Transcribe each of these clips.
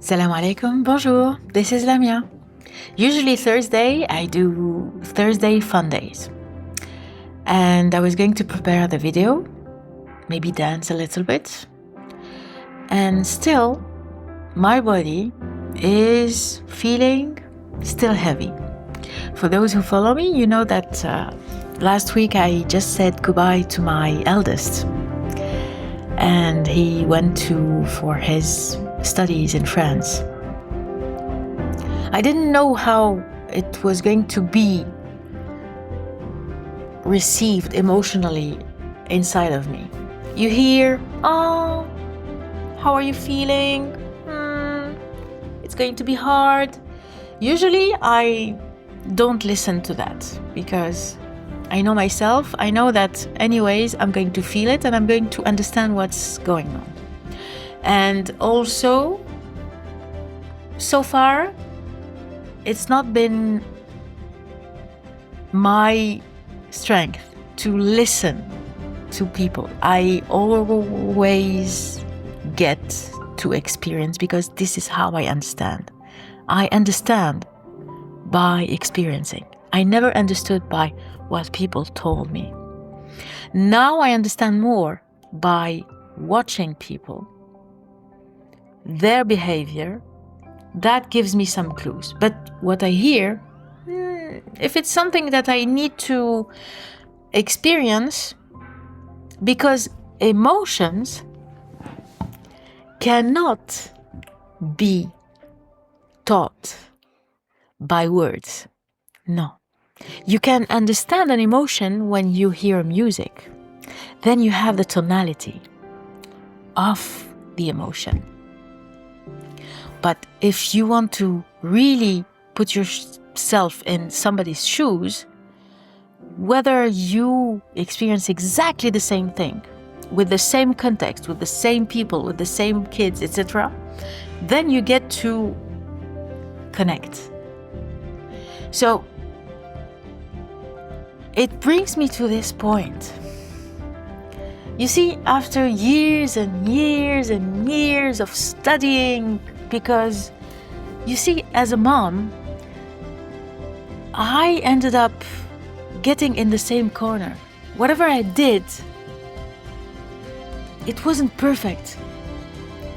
Salam alaikum, bonjour, this is Lamia. Usually Thursday, I do Thursday fun days. And I was going to prepare the video, maybe dance a little bit. And still, my body is feeling still heavy. For those who follow me, you know that last week I just said goodbye to my eldest. And he went for his studies in France. I didn't know how it was going to be received emotionally inside of me. You hear, "Oh, how are you feeling? It's going to be hard." Usually I don't listen to that because I know myself. I know that anyways I'm going to feel it and I'm going to understand what's going on. And also, so far, it's not been my strength to listen to people. I always get to experience because this is how I understand. I understand by experiencing. I never understood by what people told me. Now I understand more by watching people, their behavior. That gives me some clues. But what I hear, if it's something that I need to experience, because emotions cannot be taught by words. No. You can understand an emotion when you hear music. Then you have the tonality of the emotion. But if you want to really put yourself in somebody's shoes, whether you experience exactly the same thing, with the same context, with the same people, with the same kids, etc., then you get to connect. So it brings me to this point. You see, after years and years and years of studying, because you see, as a mom, I ended up getting in the same corner. Whatever I did, it wasn't perfect.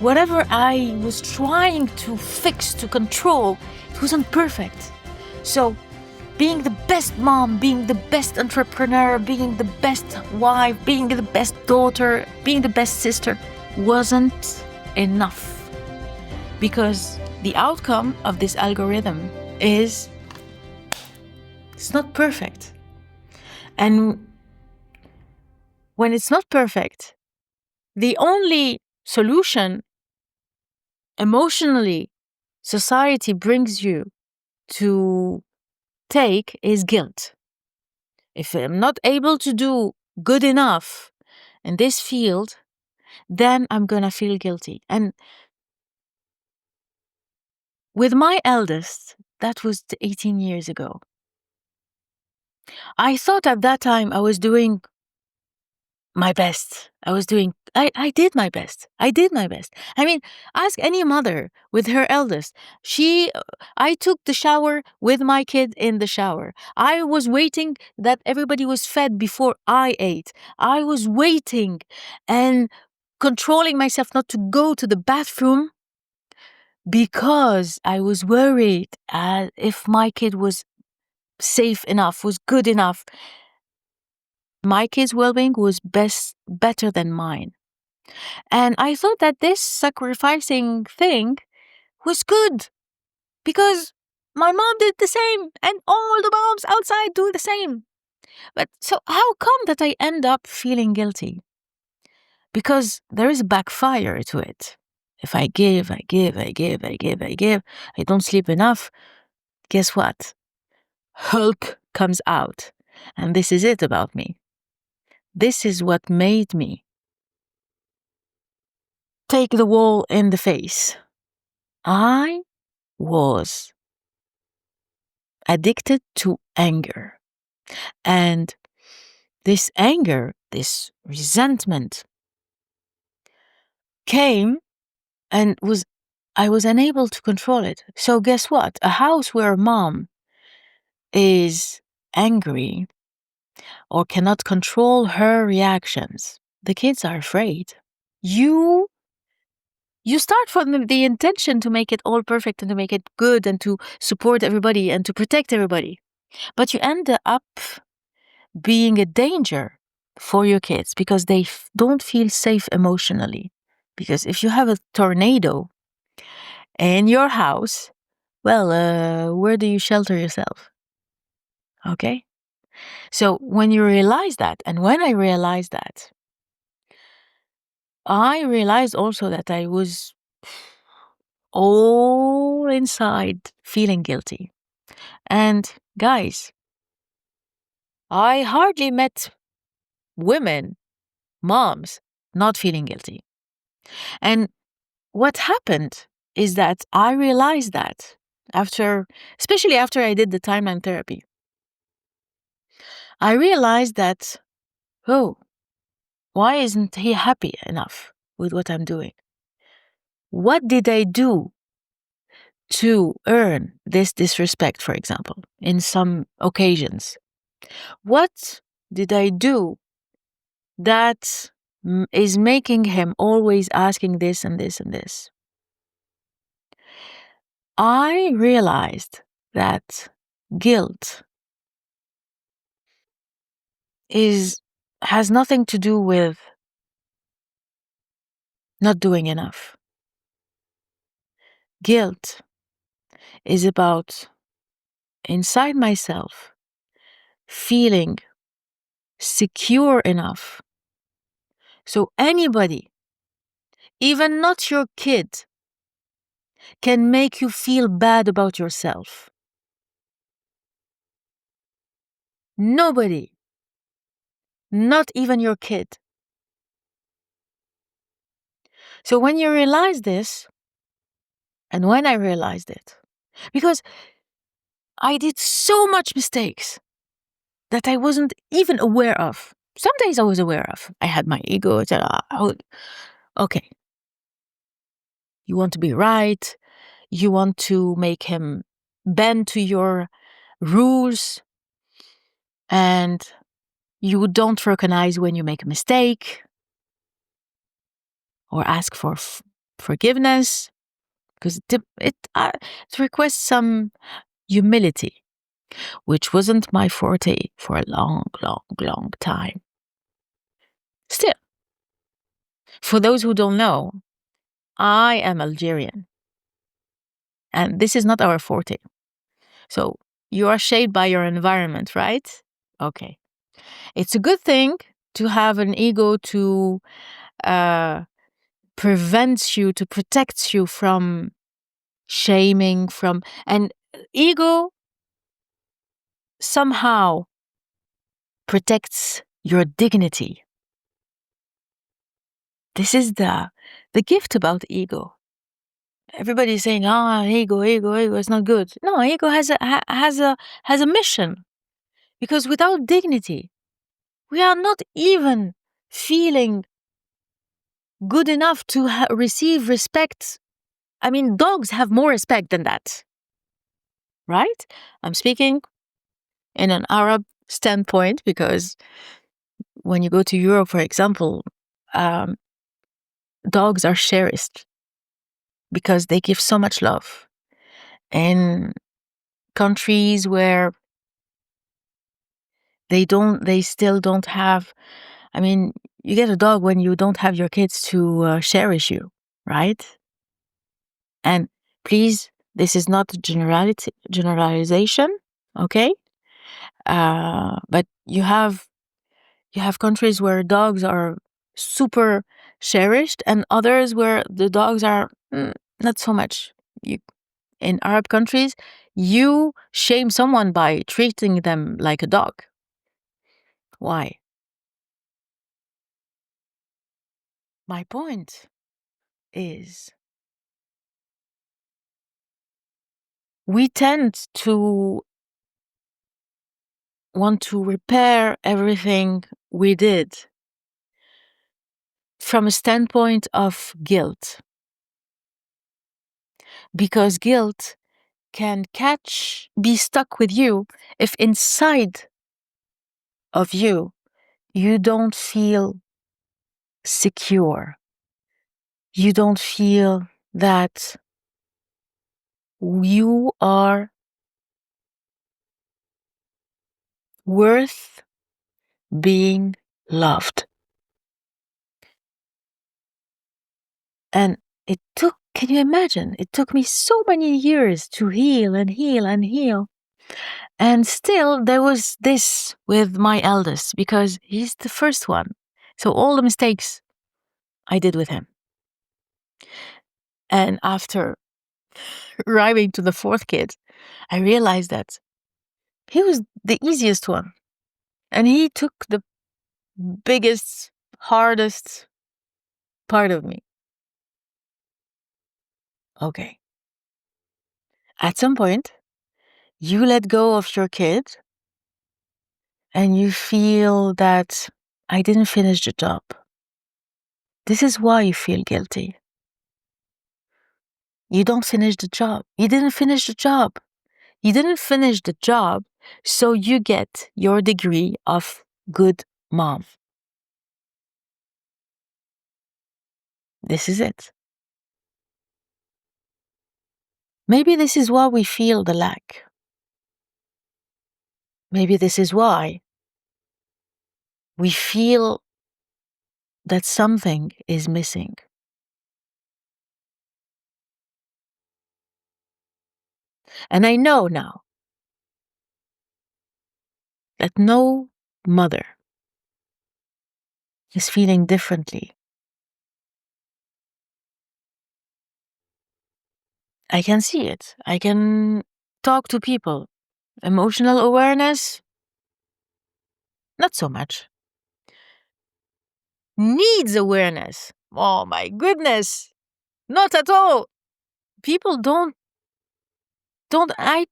Whatever I was trying to fix, to control, it wasn't perfect. So being the best mom, being the best entrepreneur, being the best wife, being the best daughter, being the best sister wasn't enough. Because the outcome of this algorithm is, it's not perfect. And when it's not perfect, the only solution emotionally society brings you to take is guilt. If I'm not able to do good enough in this field, then I'm gonna feel guilty. And with my eldest, that was 18 years ago. I thought at that time I was doing my best. I did my best. I did my best. I mean, ask any mother with her eldest. I took the shower with my kid in the shower. I was waiting that everybody was fed before I ate. I was waiting and controlling myself not to go to the bathroom because I was worried if my kid was safe enough, was good enough. My kid's well-being was better than mine. And I thought that this sacrificing thing was good because my mom did the same and all the moms outside do the same. But so how come that I end up feeling guilty? Because there is a backfire to it. If I give, I don't sleep enough, guess what? Hulk comes out. And this is it about me. This is what made me take the wall in the face. I was addicted to anger. And this anger, this resentment came and was I was unable to control it. So guess what? A house where mom is angry or cannot control her reactions, the kids are afraid. You start from the intention to make it all perfect and to make it good and to support everybody and to protect everybody. But you end up being a danger for your kids because they don't feel safe emotionally. Because if you have a tornado in your house, well, where do you shelter yourself? Okay? So when you realize that, and when I realized that, I realized also that I was all inside feeling guilty. And guys, I hardly met women, moms, not feeling guilty. And what happened is that I realized that especially after I did the timeline therapy, I realized that, oh, why isn't he happy enough with what I'm doing? What did I do to earn this disrespect, for example, in some occasions? What did I do that is making him always asking this and this and this? I realized that guilt has nothing to do with not doing enough. Guilt is about inside myself feeling secure enough so anybody, even not your kid, can make you feel bad about yourself. Nobody, not even your kid. So when you realize this, and when I realized it, because I did so much mistakes that I wasn't even aware of. Some days I was aware of. I had my ego. Okay, you want to be right. You want to make him bend to your rules. And you don't recognize when you make a mistake or ask for forgiveness because it requests some humility, which wasn't my forte for a long, long, long time. Still, for those who don't know, I am Algerian, and this is not our forte. So you are shaped by your environment, right? Okay. It's a good thing to have an ego to protect you from shaming, and ego somehow protects your dignity. This is the gift about ego. Everybody's saying, ego is not good. No, ego has a mission. Because without dignity, we are not even feeling good enough to receive respect. I mean, dogs have more respect than that. Right? I'm speaking in an Arab standpoint because when you go to Europe, for example, dogs are cherished because they give so much love. In countries where they still don't have, I mean, you get a dog when you don't have your kids to cherish you, right? And please, this is not generalization, okay? But you have countries where dogs are super cherished and others where the dogs are not so much. In Arab countries, you shame someone by treating them like a dog. Why? My point is we tend to want to repair everything we did from a standpoint of guilt. because guilt can be stuck with you if inside of you, you don't feel secure. You don't feel that you are worth being loved. And can you imagine? It took me so many years to heal and heal and heal. And still, there was this with my eldest because he's the first one. So, all the mistakes I did with him. And after arriving to the fourth kid, I realized that he was the easiest one. And he took the biggest, hardest part of me. Okay. At some point, you let go of your kid and you feel that I didn't finish the job. This is why you feel guilty. You don't finish the job. You didn't finish the job. You didn't finish the job, so you get your degree of good mom. This is it. Maybe this is why we feel the lack. Maybe this is why we feel that something is missing. And I know now that no mother is feeling differently. I can see it. I can talk to people. Emotional awareness, not so much. Needs awareness. Oh my goodness. Not at all. People don't I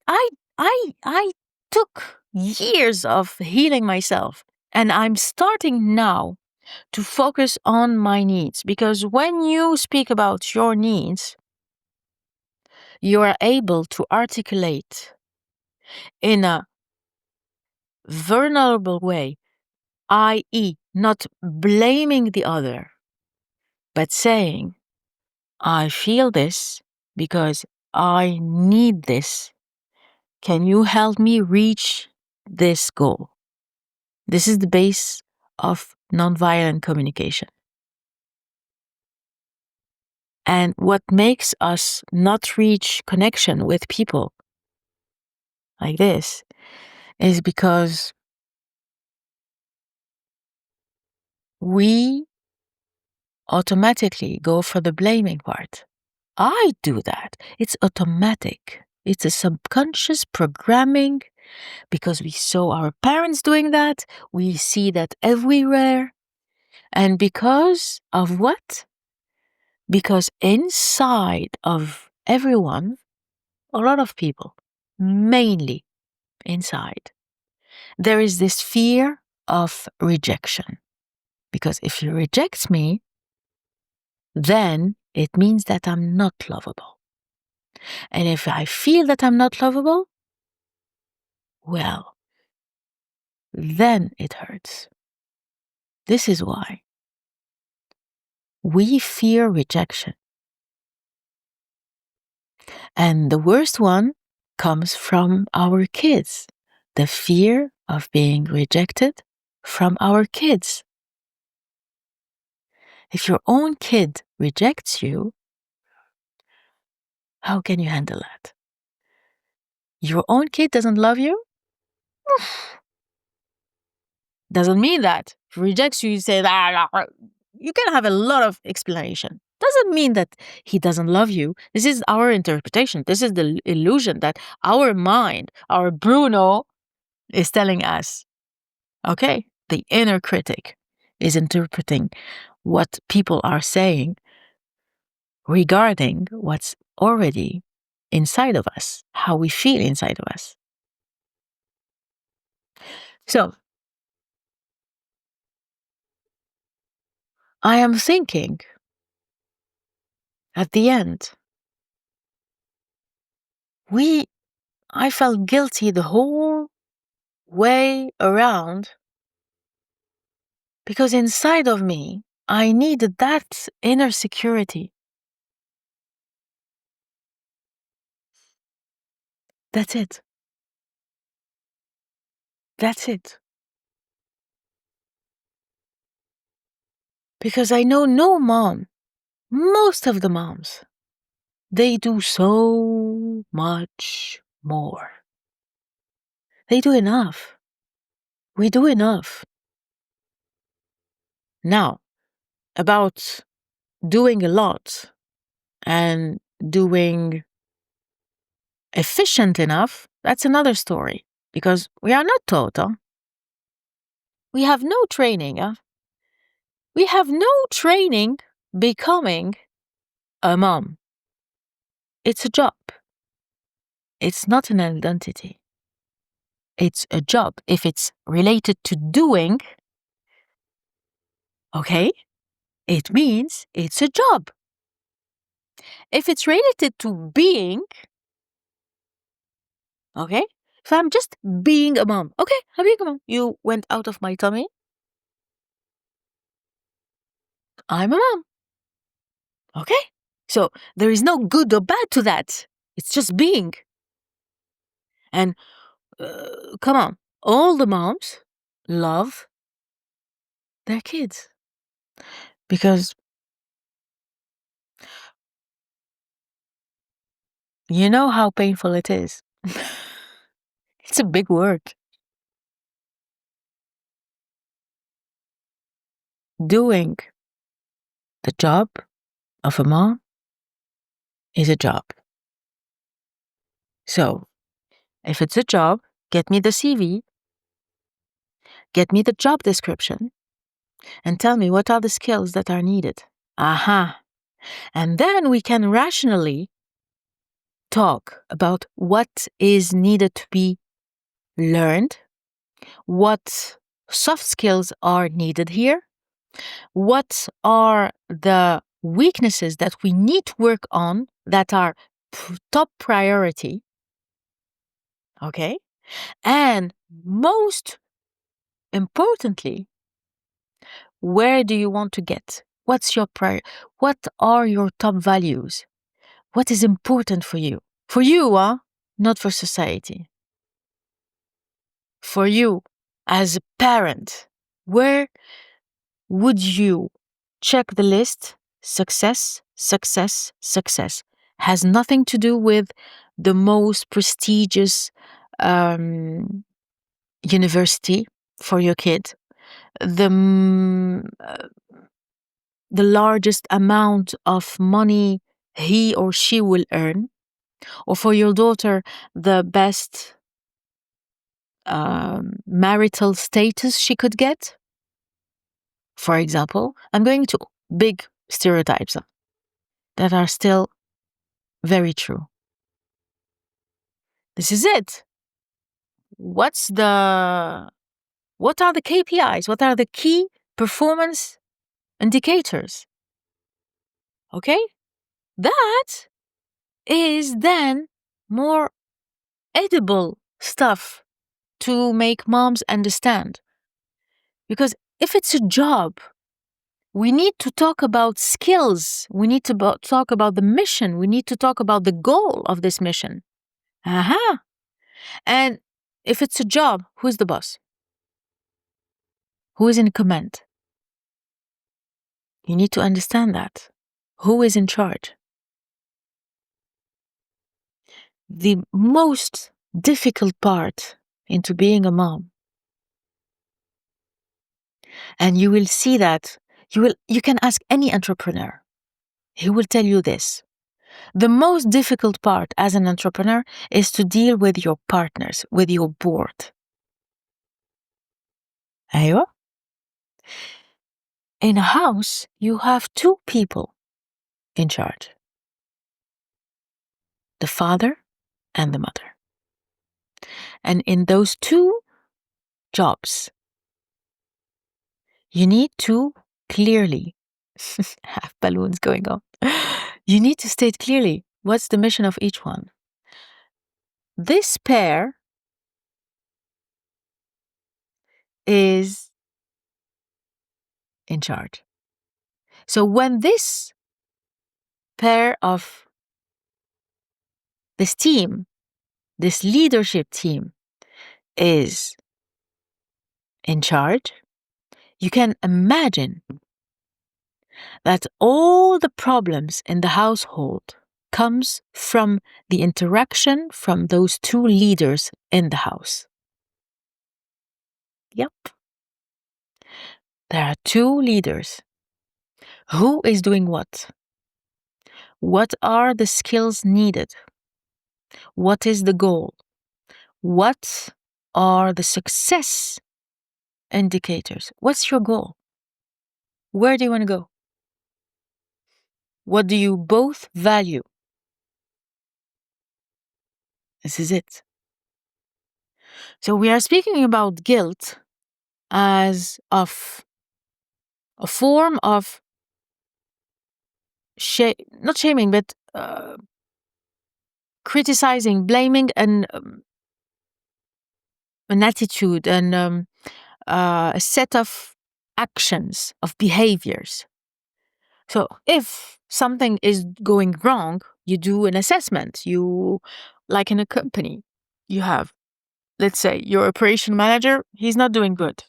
took years of healing myself, and I'm starting now to focus on my needs, because when you speak about your needs, you are able to articulate in a vulnerable way, i.e., not blaming the other, but saying, I feel this because I need this. Can you help me reach this goal? This is the base of nonviolent communication. And what makes us not reach connection with people like this is because we automatically go for the blaming part. I do that. It's automatic. It's a subconscious programming because we saw our parents doing that. We see that everywhere. And because of what? Because inside of everyone, a lot of people, mainly inside, there is this fear of rejection. Because if you reject me, then it means that I'm not lovable. And if I feel that I'm not lovable, well, then it hurts. This is why we fear rejection. And the worst one comes from our kids. The fear of being rejected from our kids. If your own kid rejects you, how can you handle that? Your own kid doesn't love you? Doesn't mean that. If he rejects you, you say that. You can have a lot of explanation. Doesn't mean that he doesn't love you. This is our interpretation. This is the illusion that our mind, our Bruno, is telling us. Okay? The inner critic is interpreting what people are saying regarding what's already inside of us, how we feel inside of us. So, I am thinking at the end I felt guilty the whole way around because inside of me, I needed that inner security. That's it. That's it. Because I know no mom, most of the moms, they do so much more. They do enough. We do enough. Now, about doing a lot and doing efficient enough, that's another story. Because we are not taught. We have no training. We have no training becoming a mom. It's a job. It's not an identity. It's a job. If it's related to doing, okay, it means it's a job. If it's related to being, okay, if I'm just being a mom, okay, I'm being a mom. You went out of my tummy. I'm a mom. Okay? So there is no good or bad to that. It's just being. And come on, all the moms love their kids because you know how painful it is. It's a big word. Doing the job of a mom is a job. So if it's a job, get me the CV, get me the job description, and tell me what are the skills that are needed. Aha. And then we can rationally talk about what is needed to be learned, what soft skills are needed here, what are the weaknesses that we need to work on that are top priority, okay? And most importantly, where do you want to get? What's your what are your top values? What is important for you? For you, not for society. For you as a parent, where would you check the list? Success, success, success. Has nothing to do with the most prestigious university for your kid, the largest amount of money he or she will earn, or for your daughter, the best marital status she could get. For example, I'm going to big stereotypes that are still very true. This is it. What are the KPIs? What are the key performance indicators? Okay? That is then more edible stuff to make moms understand. Because if it's a job, we need to talk about skills. We need to talk about the mission. We need to talk about the goal of this mission. Aha. And if it's a job, who's the boss? Who is in command? You need to understand that. Who is in charge? The most difficult part into being a mom, and you will see that you can ask any entrepreneur. He will tell you this. The most difficult part as an entrepreneur is to deal with your partners, with your board. أيوة. In a house, you have two people in charge. The father and the mother. And in those two jobs, you need to clearly have balloons going on. You need to state clearly what's the mission of each one. this pair is in charge. So when this pair of this team, this leadership team is in charge, you can imagine that all the problems in the household comes from the interaction from those two leaders in the house. Yep. There are two leaders. Who is doing what? What are the skills needed? What is the goal? What are the success indicators? What's your goal? Where do you want to go? What do you both value? This is it. So we are speaking about guilt as of a form of not shaming, but criticizing, blaming, and an attitude and a set of actions, of behaviors. So if something is going wrong, you do an assessment. You, like in a company, you have, let's say, your operation manager, he's not doing good.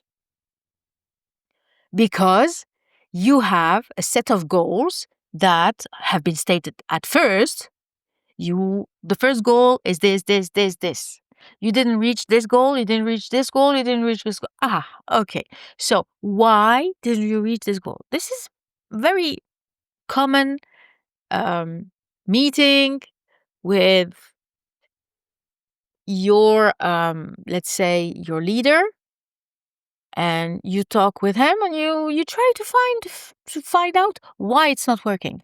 Because you have a set of goals that have been stated at first. The first goal is this, this, this, this. You didn't reach this goal, you didn't reach this goal, you didn't reach this goal. Okay. So why didn't you reach this goal? This is very common meeting with your, let's say, your leader, and you talk with him and you try to find out why it's not working.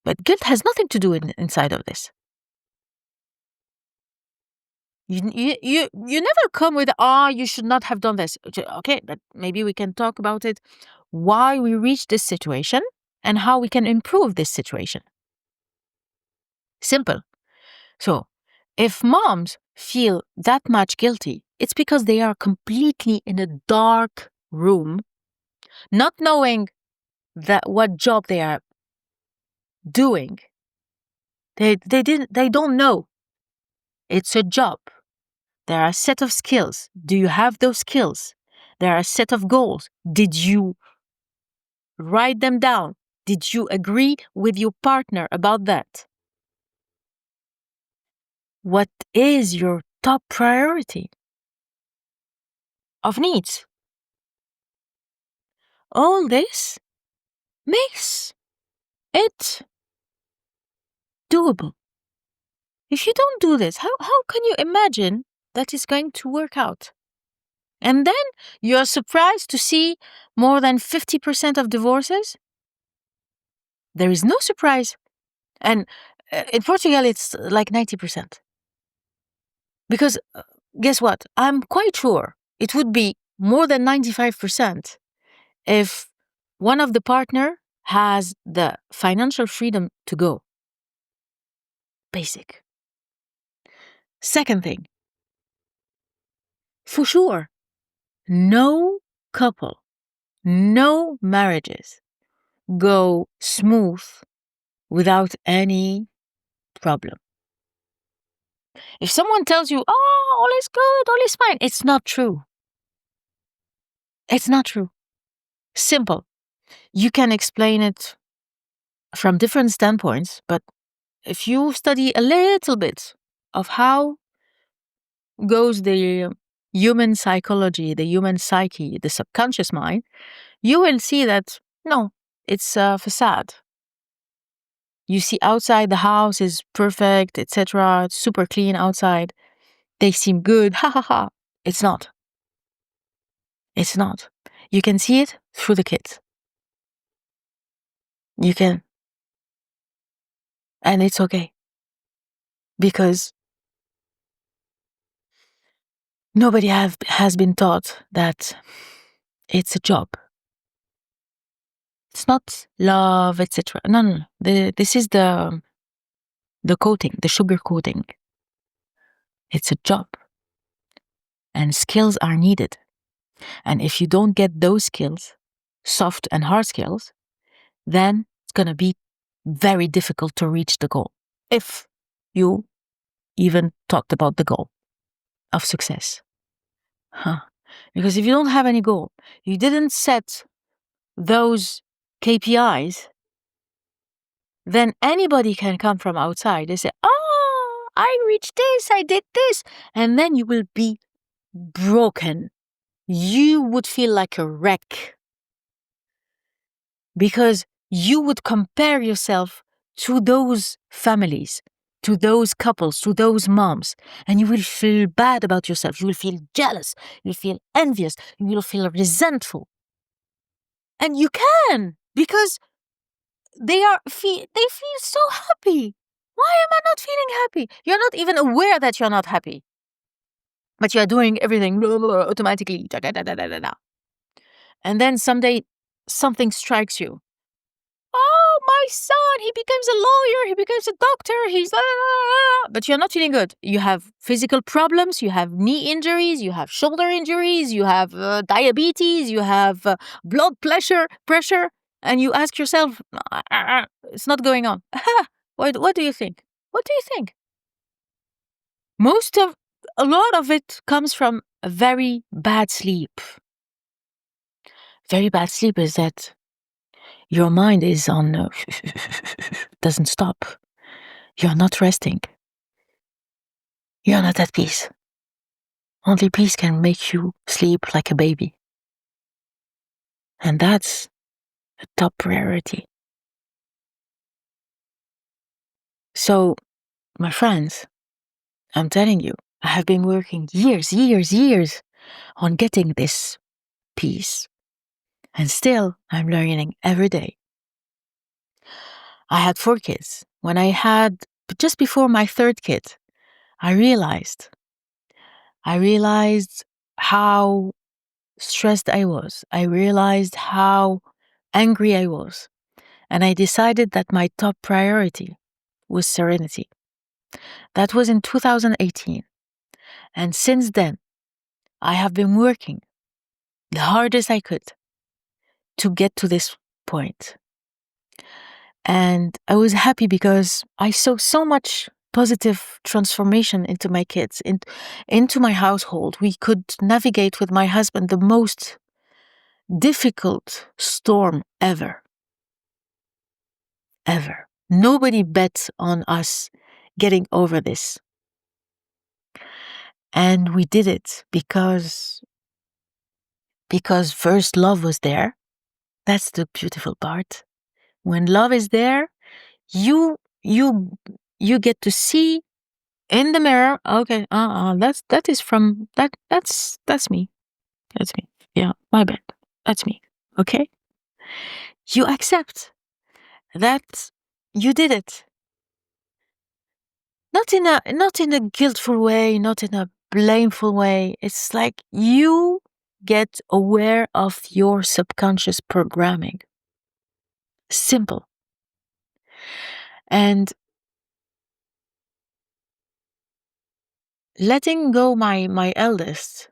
But guilt has nothing to do inside of this. You never come with, you should not have done this. Okay, but maybe we can talk about it, why we reached this situation and how we can improve this situation. Simple. So if moms feel that much guilty, it's because they are completely in a dark room, not knowing what job they are doing. They don't know. It's a job. There are a set of skills. Do you have those skills? There are a set of goals. Did you write them down? Did you agree with your partner about that? What is your top priority of needs? All this makes it doable. If you don't do this, how can you imagine that it's going to work out? And then you're surprised to see more than 50% of divorces. There is no surprise. And in Portugal, it's like 90%. Because guess what? I'm quite sure it would be more than 95% if one of the partner has the financial freedom to go. Basic. Second thing, for sure, no couple, no marriages go smooth without any problem. If someone tells you, all is good, all is fine, it's not true. It's not true. Simple. You can explain it from different standpoints, but if you study a little bit of how goes the human psychology, the human psyche, the subconscious mind, you will see that no, it's a facade. You see outside the house is perfect, etc., super clean outside. They seem good, ha ha ha. It's not. It's not. You can see it through the kids. You can. And it's okay. Because nobody has been taught that it's a job. It's not love, etc. No. This is the the coating, the sugar coating. It's a job, and skills are needed. And if you don't get those skills, soft and hard skills, then it's going to be very difficult to reach the goal. If you even talked about the goal of success. Because if you don't have any goal, you didn't set those KPIs, then anybody can come from outside. They say, oh, I reached this, I did this. And then you will be broken. You would feel like a wreck. Because you would compare yourself to those families, to those couples, to those moms, and you will feel bad about yourself. You will feel jealous. You will feel envious. You will feel resentful. And you can, because they feel so happy. Why am I not feeling happy? You're not even aware that you're not happy. But you're doing everything automatically. And then someday something strikes you. Oh, my son, he becomes a lawyer, he becomes a doctor, but you're not feeling good. You have physical problems, you have knee injuries, you have shoulder injuries, you have diabetes, you have blood pressure, and you ask yourself, it's not going on. What do you think? What do you think? A lot of it comes from a very bad sleep. Very bad sleep is that your mind is on, doesn't stop. You're not resting. You're not at peace. Only peace can make you sleep like a baby. And that's a top priority. So, my friends, I'm telling you, I have been working years on getting this peace. And still, I'm learning every day. I had 4 kids. When I had, just before my 3rd kid, I realized how stressed I was. I realized how angry I was. And I decided that my top priority was serenity. That was in 2018. And since then, I have been working the hardest I could to get to this point. And I was happy because I saw so much positive transformation into my kids, into my household. We could navigate with my husband the most difficult storm ever. Ever. Nobody bet on us getting over this. And we did it because first love was there. That's the beautiful part. When love is there, you get to see in the mirror, okay, that's me. That's me. Yeah, my bad. That's me. Okay? You accept that you did it. Not in a guiltful way, not in a blameful way. It's like you get aware of your subconscious programming. Simple. And letting go my eldest,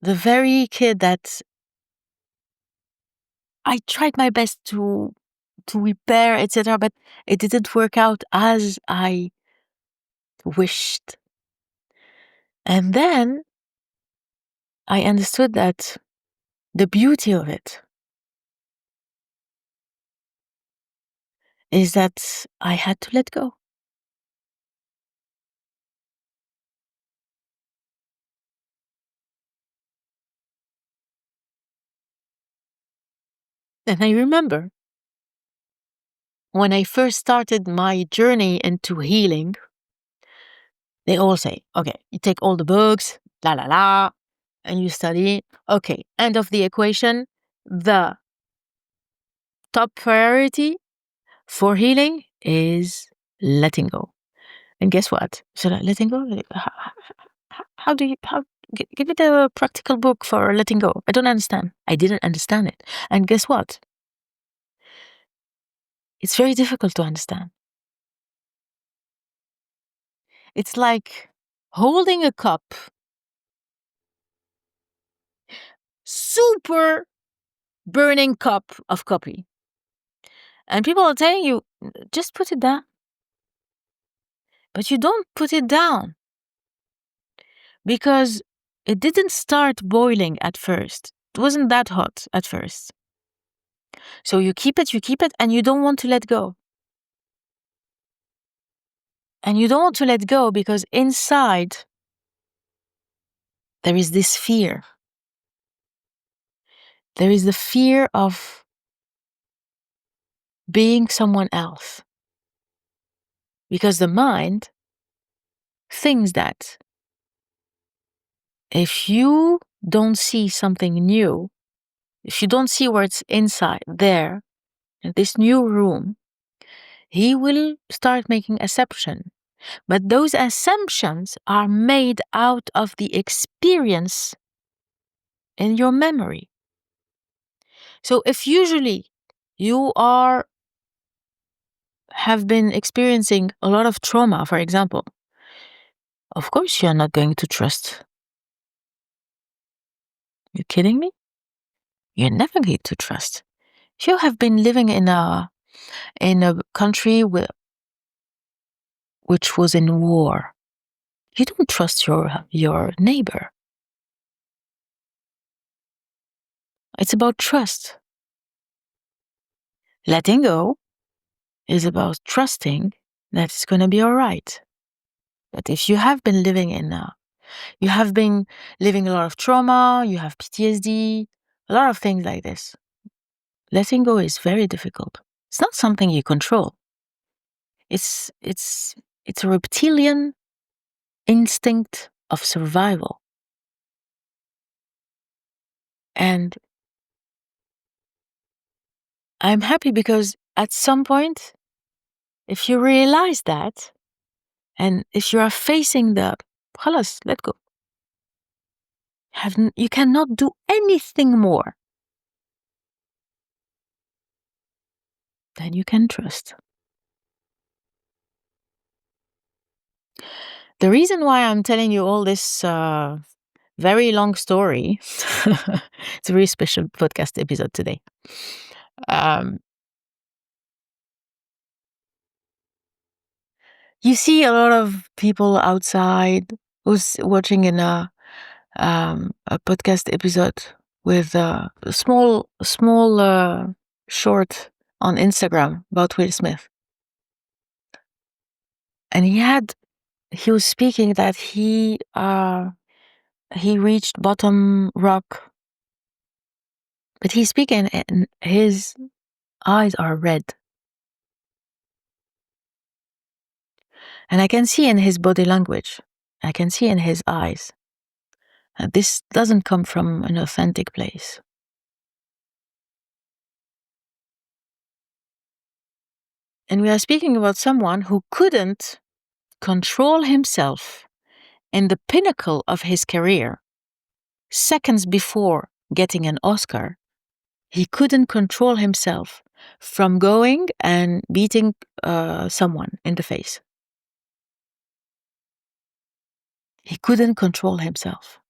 the very kid that I tried my best to repair, etc., but it didn't work out as I wished. And then I understood that the beauty of it is that I had to let go. And I remember when I first started my journey into healing, they all say, okay, you take all the books, and you study. Okay, end of the equation. The top priority for healing is letting go. And guess what? Should I letting go? How give it a practical book for letting go. I don't understand. I didn't understand it. And guess what? It's very difficult to understand. It's like holding a cup, super burning cup of coffee. And people are telling you, just put it down. But you don't put it down because it didn't start boiling at first. It wasn't that hot at first. So you keep it, and you don't want to let go. And you don't want to let go because inside there is this fear. There is the fear of being someone else. Because the mind thinks that if you don't see something new, if you don't see what's inside there, in this new room, he will start making assumptions. But those assumptions are made out of the experience in your memory. So if usually you have been experiencing a lot of trauma, for example, of course you're not going to trust. You kidding me? You're never going to trust. If you have been living in a country which was in war, you don't trust your neighbor. It's about trust. Letting go is about trusting that it's going to be all right. But if you have been living you have been living a lot of trauma, you have PTSD, a lot of things like this, letting go is very difficult. It's not something you control. It's a reptilian instinct of survival. And I'm happy because at some point, if you realize that, and if you are facing خلاص, let go. You cannot do anything more than you can trust. The reason why I'm telling you all this very long story, it's a very special podcast episode today. You see a lot of people outside who's watching in a podcast episode with a small short on Instagram about Will Smith. And he was speaking that he reached bottom rock. But he's speaking and his eyes are red. And I can see in his body language, I can see in his eyes, that this doesn't come from an authentic place. And we are speaking about someone who couldn't control himself in the pinnacle of his career. Seconds before getting an Oscar, he couldn't control himself from going and beating someone in the face. He couldn't control himself.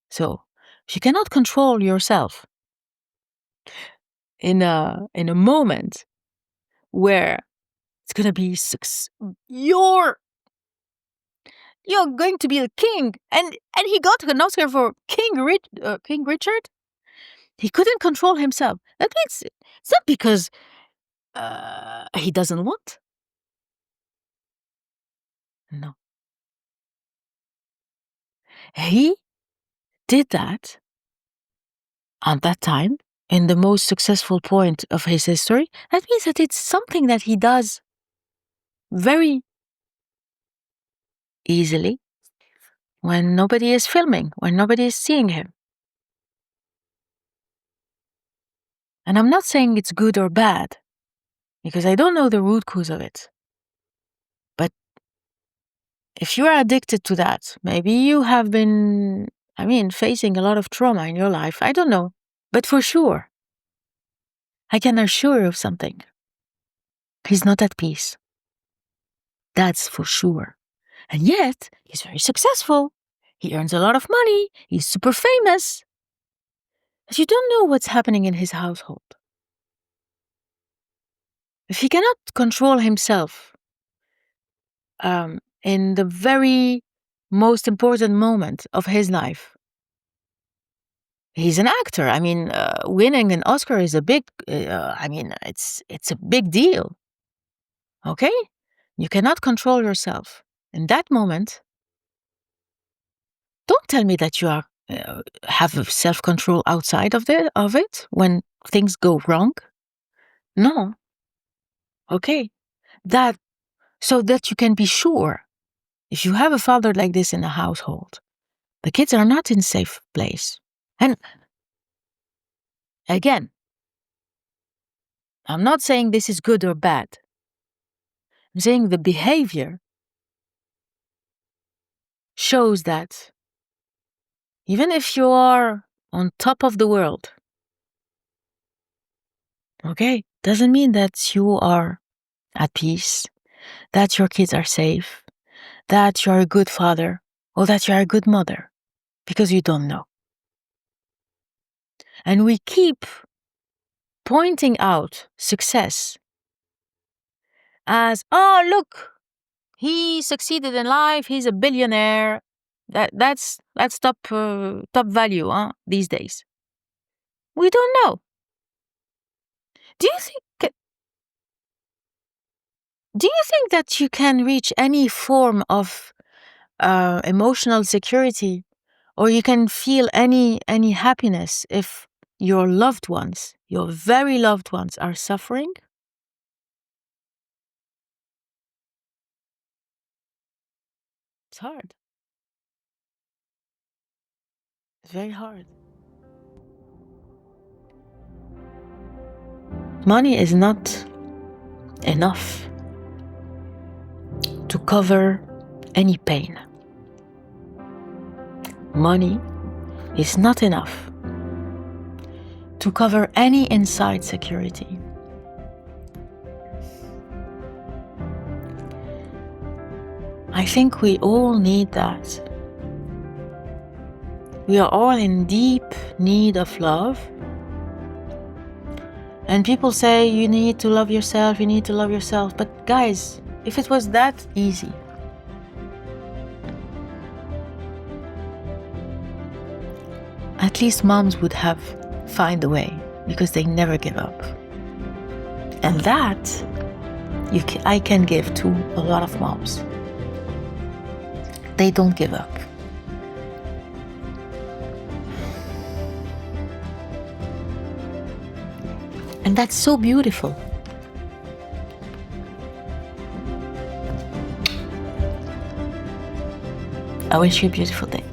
So, if you cannot control yourself in a moment where it's gonna be you're going to be the king, and he got an Oscar for King Richard. He couldn't control himself. That means it's not because he doesn't want. No, he did that at that time in the most successful point of his history. That means that it's something that he does very easily when nobody is filming, when nobody is seeing him. And I'm not saying it's good or bad, because I don't know the root cause of it. But if you are addicted to that, maybe you have been, facing a lot of trauma in your life. I don't know. But for sure, I can assure you of something. He's not at peace. That's for sure. And yet, he's very successful. He earns a lot of money. He's super famous. But you don't know what's happening in his household. If he cannot control himself in the very most important moment of his life, he's an actor. I mean, winning an Oscar is a big, it's a big deal. Okay? You cannot control yourself. In that moment, don't tell me that you are have self-control outside of it when things go wrong. No. Okay. That so that you can be sure, if you have a father like this in a household, the kids are not in safe place. And again, I'm not saying this is good or bad. I'm saying the behavior shows that even if you are on top of the world, okay, doesn't mean that you are at peace, that your kids are safe, that you're a good father, or that you're a good mother, because you don't know. And we keep pointing out success as, oh, look, he succeeded in life, he's a billionaire. That's top value these days. We don't know. Do you think that you can reach any form of emotional security, or you can feel any happiness if your loved ones, your very loved ones, are suffering? It's hard. It's very hard. Money is not enough to cover any pain. Money is not enough to cover any inside security. I think we all need that. We are all in deep need of love. And people say you need to love yourself, you need to love yourself. But guys, if it was that easy, at least moms would have find a way, because they never give up. And that I can give to a lot of moms. They don't give up. And that's so beautiful. I wish you a beautiful day.